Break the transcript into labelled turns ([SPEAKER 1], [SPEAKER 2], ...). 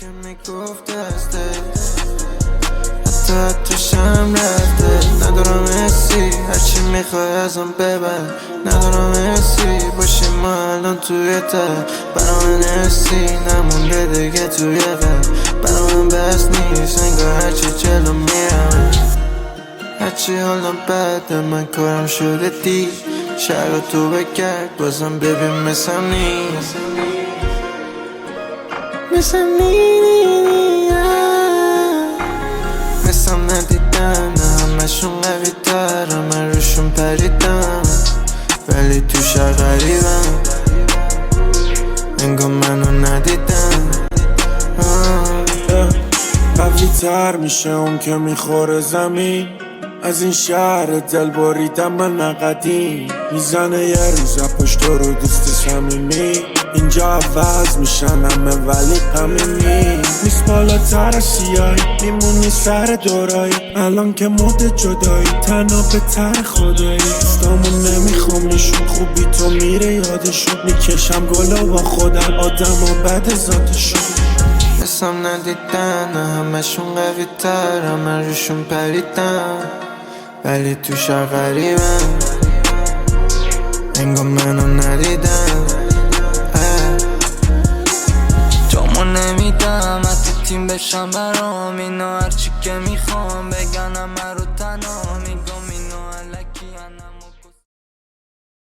[SPEAKER 1] که میگفت دسته حتی شم رفته. ندارم حسی هرچی میخوای ازم ببر. ندارم حسی باشیم ما الان توی ته. برا من حسی نمونده دیگه توی قلب. برا من بس نیست انگار هرچی جلو میرم. هرچی حالم بده من کارم شده دی. شهر تو بگرد بازم ببین مثل نیست. مثل مثلم ندیدن همشون قوی تر. من روشون پریدم ولی تو شهر غریبم انگار منو ندیدن.
[SPEAKER 2] قوی تر میشه اون که میخوره زمین. از این شهر دل بریدم من نقدیم. میزنه یه روز پشت رو دوست صمیمی. اینجا عوض میشن همه ولی غمینی نیست. بالاتر از سیاهی میمونی سر دورایی. الان که مد جدایی تنها به تر خدایی. دوستامون نمیخوامشون خوبی تو میره یادشون. میکشم گلا با خودم آدم و بد ذاتشون.
[SPEAKER 1] مثلم ندیدن همشون قوی تر. من روشون پریدم ولی تو شهر غریبم انگار منو ندیدن. جامو نمیدم حتی تیم بشم برام. اینا هرچی که میخوام بگن همه رو تنها میگم.